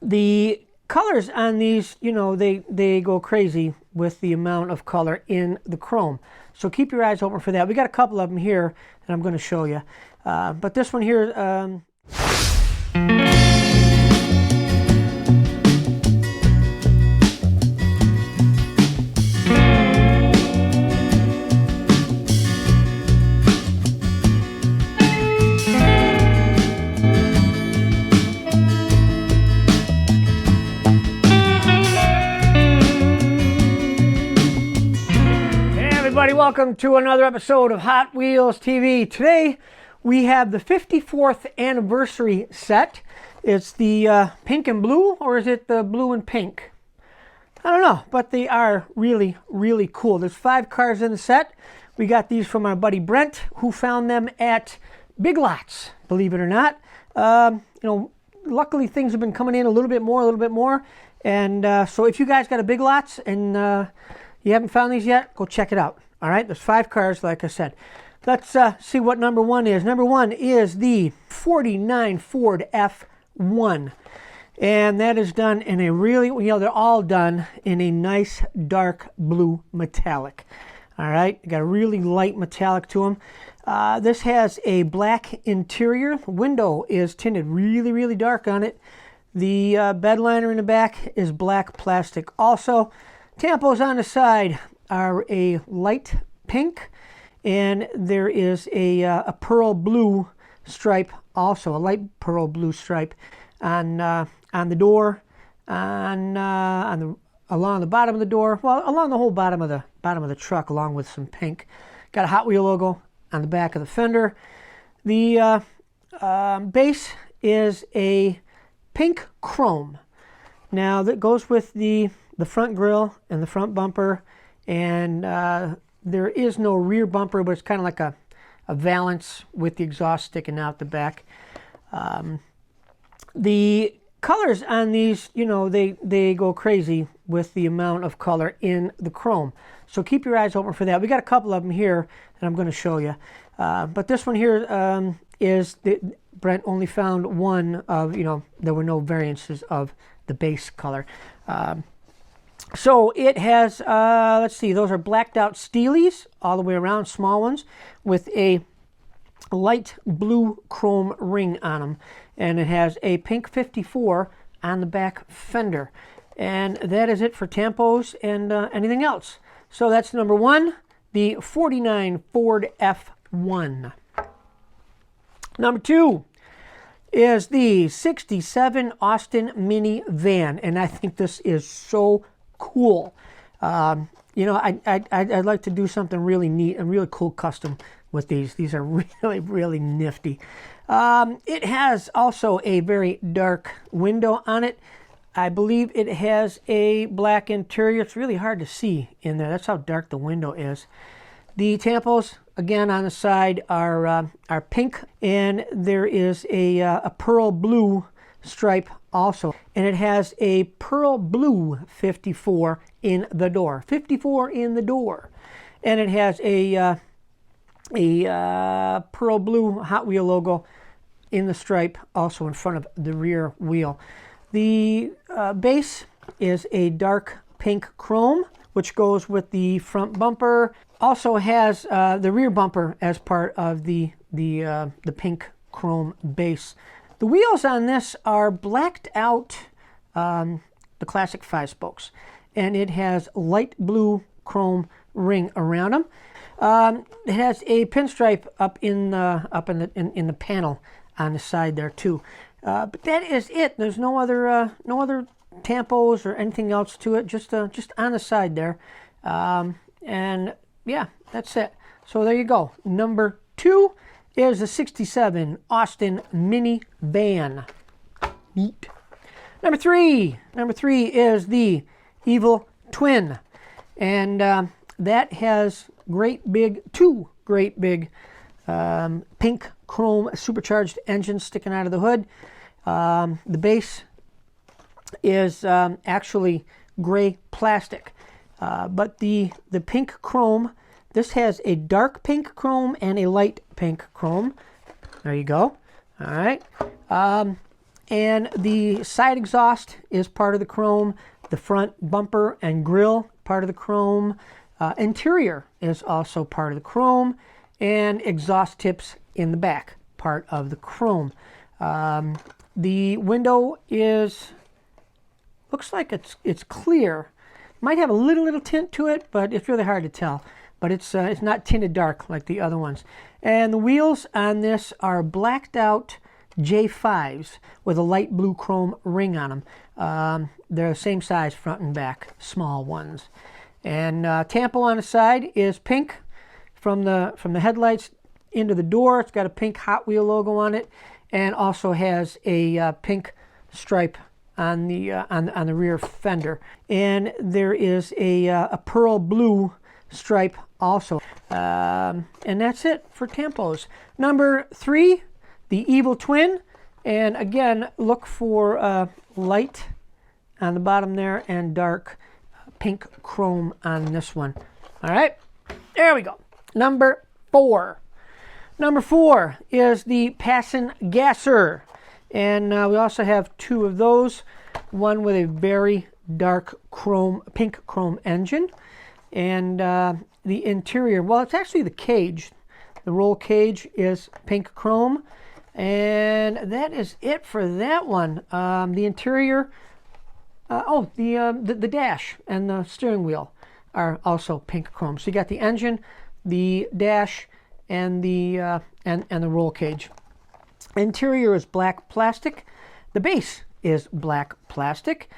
The colors on these, you know, they go crazy with the amount of color in the chrome. So keep your eyes open for that. We got a couple of them here that I'm going to show you. But this one here... welcome to another episode of Hot Wheels TV. Today we have the 54th anniversary set. It's the pink and blue, or is it the blue and pink? I don't know, but they are really, really cool. There's 5 cars in the set. We got these from our buddy Brent, who found them at Big Lots, believe it or not. You know, luckily things have been coming in a little bit more. And so if you guys got a Big Lots and you haven't found these yet, go check it out. All right, there's 5 cars, like I said. Let's see what number 1 is. Number 1 is the 49 Ford F1. And that is done in a really, you know, they're all done in a nice dark blue metallic. All right, got a really light metallic to them. This has a black interior. The window is tinted really, really dark on it. The bed liner in the back is black plastic. Also, tampos on the side are a light pink, and there is a pearl blue stripe, also a light pearl blue stripe on the door, along the bottom of the door, well, along the whole bottom of the truck, along with some pink. Got a Hot Wheel logo on the back of the fender. The base is a pink chrome. Now that goes with the front grille and the front bumper. And there is no rear bumper, but it's kind of like a valance with the exhaust sticking out the back. The colors on these, you know, they go crazy with the amount of color in the chrome. So keep your eyes open for that. We got a couple of them here that I'm going to show you. But this one here Brent only found one of, you know, there were no variances of the base color. So it has, let's see, those are blacked out steelies all the way around, small ones, with a light blue chrome ring on them. And it has a pink 54 on the back fender. And that is it for tampos and anything else. So that's number 1, the 49 Ford F1. Number 2 is the 67 Austin minivan. And I think this is so cool. You know, I'd like to do something really neat and really cool custom with these. These are really, really nifty. It has also a very dark window on it. I believe it has a black interior. It's really hard to see in there. That's how dark the window is. The tampos, again, on the side are pink, and there is a pearl blue stripe also, and it has a pearl blue 54 in the door. 54 in the door, and it has a pearl blue Hot Wheel logo in the stripe, also in front of the rear wheel. The base is a dark pink chrome, which goes with the front bumper. Also has the rear bumper as part of the pink chrome base. The wheels on this are blacked out, the classic 5-spokes, and it has light blue chrome ring around them. It has a pinstripe up in the panel on the side there too. But that is it. There's no other tampos or anything else to it. Just on the side there, and yeah, that's it. So there you go. Number 2 is the 67 Austin minivan. Neat. Number three is the Evil Twin, and that has two great big pink chrome supercharged engines sticking out of the hood. The base is actually gray plastic, but the pink chrome, this has a dark pink chrome and a light pink chrome. There you go. All right. And the side exhaust is part of the chrome. The front bumper and grille, part of the chrome. Interior is also part of the chrome. And exhaust tips in the back, part of the chrome. The window looks like it's clear. Might have a little tint to it, but it's really hard to tell. But it's not tinted dark like the other ones. And the wheels on this are blacked out J5s with a light blue chrome ring on them. They're the same size front and back, small ones. And tampo on the side is pink from the headlights into the door. It's got a pink Hot Wheel logo on it, and also has a pink stripe on the rear fender. And there is a pearl blue stripe also. And that's it for tampos. Number 3. The Evil Twin, and again, look for light on the bottom there and dark pink chrome on this one. All right, there we go. Number 4. Number 4 is the Passion Gasser, and we also have 2 of those. One with a very dark pink chrome engine, and the interior, well, it's actually the cage. The roll cage is pink chrome. And that is it for that one. The interior, the dash and the steering wheel are also pink chrome. So you got the engine, the dash, and the roll cage. Interior is black plastic. The base is black plastic,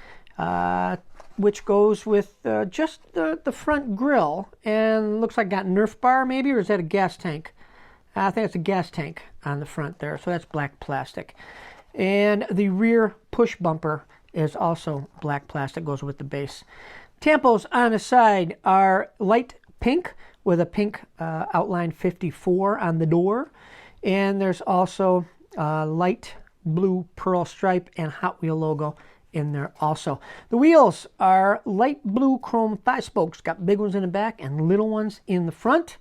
which goes with just the front grille, and looks like got Nerf bar maybe, or is that a gas tank? I think it's a gas tank on the front there, so that's black plastic. And the rear push bumper is also black plastic, goes with the base. Tampos on the side are light pink with a pink outline 54 on the door. And there's also light blue pearl stripe and Hot Wheel logo in there also. The wheels are light blue chrome 5-spokes, got big ones in the back and little ones in the front.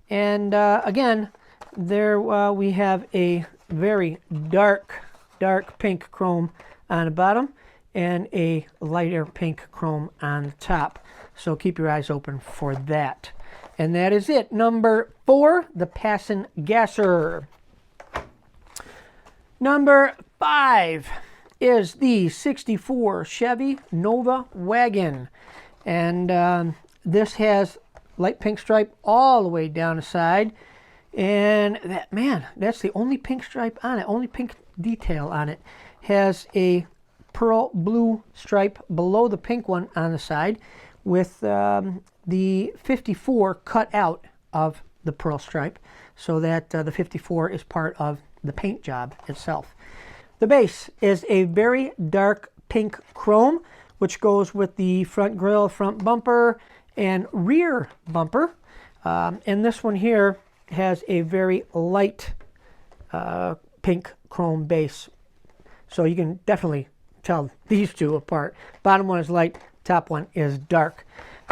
And again, there we have a very dark pink chrome on the bottom and a lighter pink chrome on the top. So keep your eyes open for that. And that is it. Number 4, the Passion Gasser. Number 5 is the 64 Chevy Nova Wagon. And this has light pink stripe all the way down the side. And that's the only pink stripe on it, only pink detail on it. Has a pearl blue stripe below the pink one on the side, with the 54 cut out of the pearl stripe, so that the 54 is part of the paint job itself. The base is a very dark pink chrome, which goes with the front grille, front bumper, and rear bumper. And this one here has a very light pink chrome base. So you can definitely tell these two apart. Bottom one is light, top one is dark.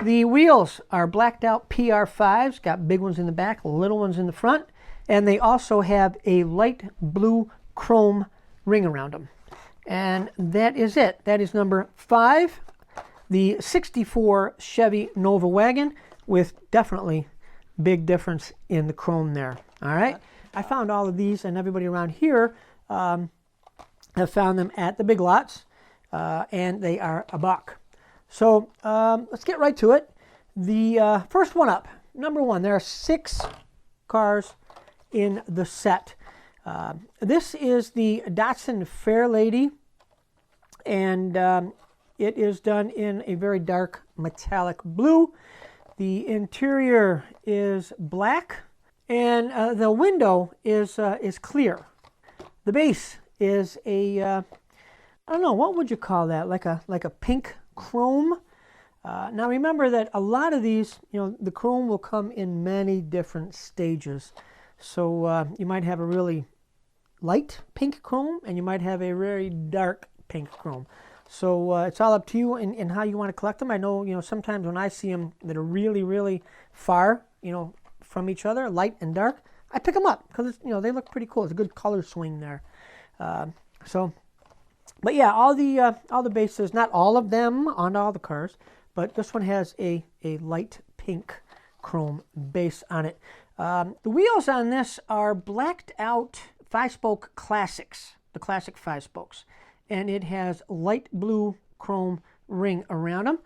The wheels are blacked out PR5s, got big ones in the back, little ones in the front, and they also have a light blue chrome ring around them. And that is it. That is number 5, the 64 Chevy Nova Wagon, with definitely big difference in the chrome there. All right. I found all of these, and everybody around here have found them at the Big Lots, and they are $1. So let's get right to it. The first one up, number 1. There are 6 cars in the set. This is the Datsun Fairlady, and it is done in a very dark metallic blue. The interior is black, and the window is clear. The base is a I don't know, what would you call that? Like a pink chrome. Now remember that a lot of these, the chrome will come in many different stages. So you might have a really light pink chrome, and you might have a very dark pink chrome. So it's all up to you in how you want to collect them. I know, sometimes when I see them that are really, really far, from each other, light and dark, I pick them up because, they look pretty cool. It's a good color swing there. So But yeah, all the bases, not all of them on all the cars, but this one has a light pink chrome base on it. The wheels on this are blacked out 5-spoke classics, the classic 5-spokes. And it has light blue chrome ring around them,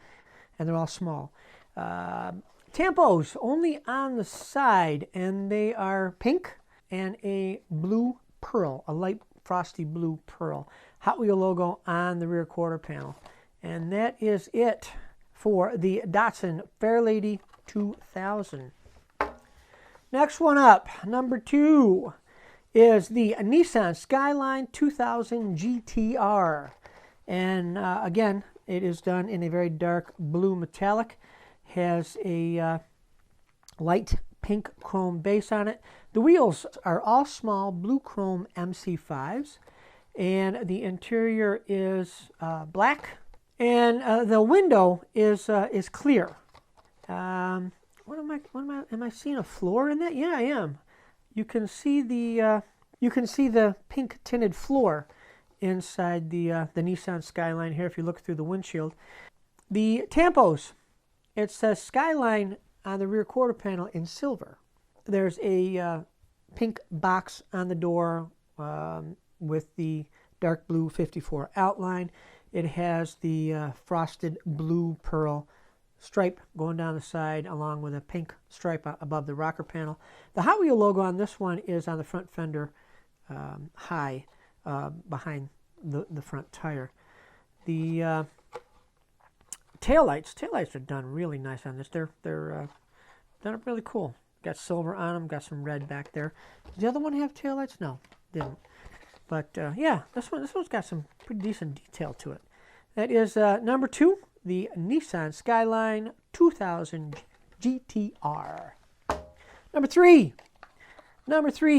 and they're all small. Tampos only on the side, and they are pink and a blue pearl, a light frosty blue pearl. Hot Wheel logo on the rear quarter panel. And that is it for the Datsun Fairlady 2000. Next one up, number 2, is the Nissan Skyline 2000 GTR. And again, it is done in a very dark blue metallic. Has a light pink chrome base on it. The wheels are all small blue chrome MC5s. And the interior is black. And the window is clear. Am I seeing a floor in that? Yeah, I am. You can see the pink tinted floor inside the Nissan Skyline here if you look through the windshield. The tampos, it says Skyline on the rear quarter panel in silver. There's a pink box on the door with the dark blue 54 outline. It has the frosted blue pearl stripe going down the side along with a pink stripe above the rocker panel. The Hot Wheel logo on this one is on the front fender high behind the front tire. The taillights are done really nice on this. They're done really cool. Got silver on them, got some red back there. Does the other one have taillights? No, didn't. But yeah, this one's got some pretty decent detail to it. That is number 2, the Nissan Skyline 2000 GTR. Number 3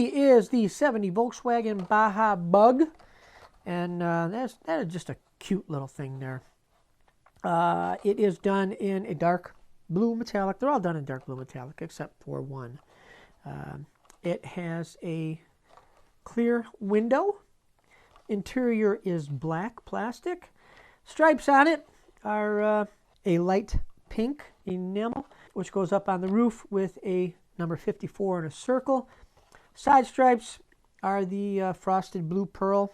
is the 70 Volkswagen Baja Bug, and that is just a cute little thing there. It is done in a dark blue metallic. They're all done in dark blue metallic except for one. It has a clear window. Interior is black plastic. Stripes on it are a light pink enamel, which goes up on the roof with a number 54 in a circle. Side stripes are the frosted blue pearl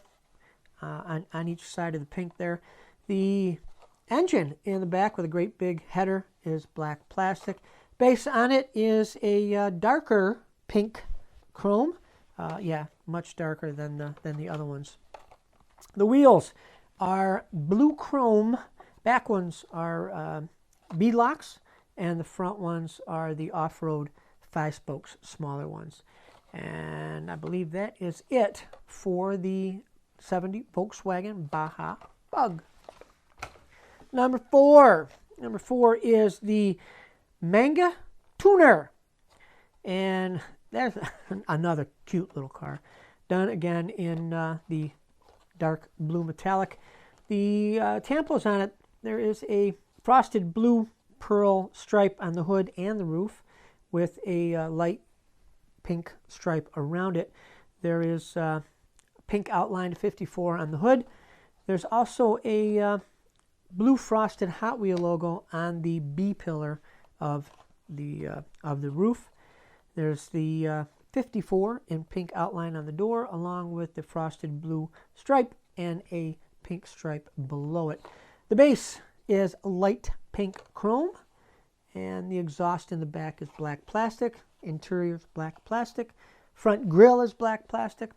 on each side of the pink there. The engine in the back with a great big header is black plastic. Base on it is a darker pink chrome. Yeah, much darker than the other ones. The wheels are blue chrome. Back ones are beadlocks, and the front ones are the off-road 5-spokes, smaller ones. And I believe that is it for the 70 Volkswagen Baja Bug. Number 4 is the Manga Tuner. And that's another cute little car. Done again in the dark blue metallic. The tampos on it, there is a frosted blue pearl stripe on the hood and the roof with a light pink stripe around it. There is pink outline 54 on the hood. There's also a blue frosted Hot Wheel logo on the B pillar of the roof. There's the 54 in pink outline on the door, along with the frosted blue stripe and a pink stripe below it. The base is light pink chrome, and the exhaust in the back is black plastic. Interior is black plastic. Front grille is black plastic.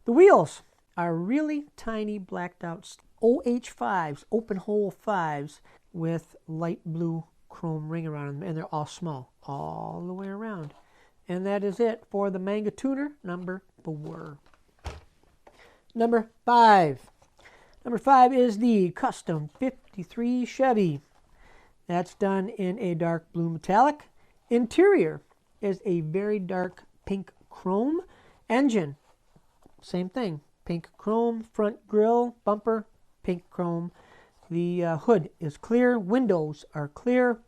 The wheels are really tiny blacked out OH5s, open hole 5s, with light blue chrome ring around them, and they're all small, all the way around. And that is it for the Manga Tuner number 4. Number 5. Number 5 is the Custom 53 Chevy. That's done in a dark blue metallic. Interior is a very dark pink chrome. Engine, same thing, pink chrome. Front grille, bumper, pink chrome. The hood is clear. Windows are clear.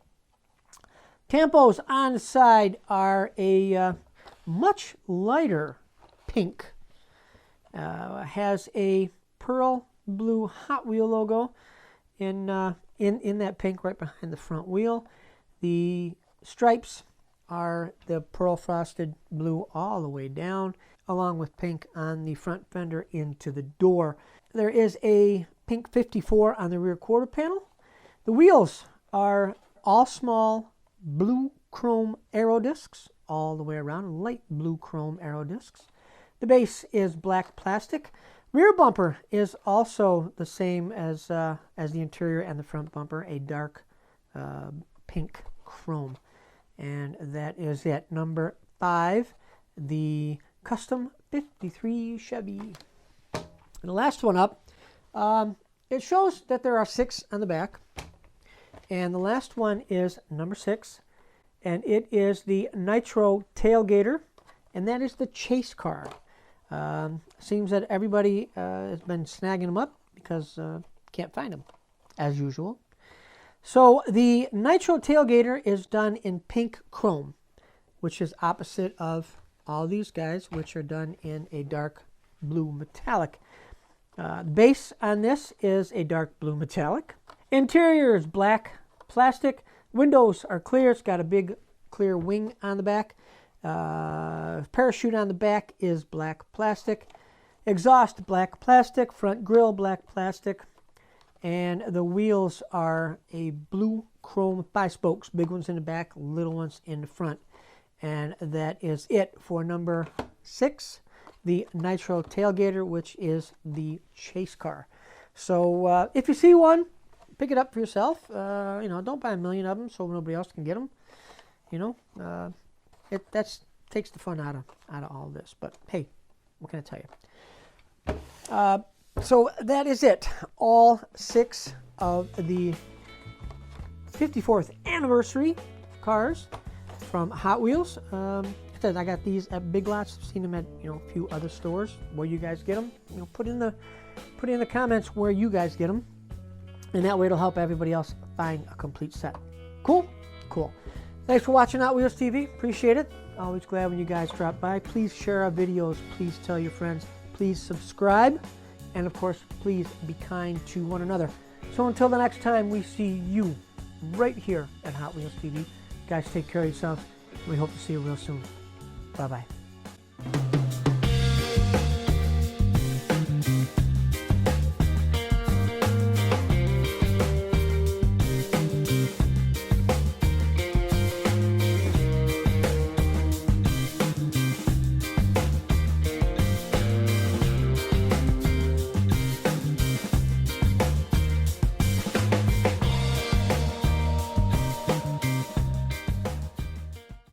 Tampos on the side are a much lighter pink. Has a pearl blue Hot Wheel logo in that pink right behind the front wheel. The stripes are the pearl frosted blue all the way down, along with pink on the front fender into the door. There is a pink 54 on the rear quarter panel. The wheels are all small blue chrome aero discs all the way around, light blue chrome aero discs. The base is black plastic. Rear bumper is also the same as the interior and the front bumper, a dark pink chrome. And that is it. Number 5, the Custom 53 Chevy. And the last one up, it shows that there are 6 on the back. And the last one is number 6. And it is the Nitro Tailgater. And that is the chase car. Seems that everybody has been snagging them up because can't find them, as usual. So the Nitro Tailgater is done in pink chrome, which is opposite of all these guys, which are done in a dark blue metallic. Base on this is a dark blue metallic. Interior is black plastic. Windows are clear. It's got a big clear wing on the back. Parachute on the back is black plastic. Exhaust black plastic. Front grille black plastic. And the wheels are a blue chrome 5 spokes. Big ones in the back, little ones in the front. And that is it for number 6, the Nitro Tailgater, which is the chase car. So if you see one, pick it up for yourself. Don't buy a million of them so nobody else can get them. That takes the fun out of all this. But hey, what can I tell you? So that is it. All 6 of the 54th anniversary cars from Hot Wheels. I got these at Big Lots. I've seen them at a few other stores. Where you guys get them? Put in the comments where you guys get them, and that way it'll help everybody else find a complete set. Cool. Thanks for watching Hot Wheels TV. Appreciate it. Always glad when you guys drop by. Please share our videos. Please tell your friends. Please subscribe. And of course, please be kind to one another. So until the next time we see you right here at Hot Wheels TV, guys, take care of yourselves. We hope to see you real soon. Bye-bye.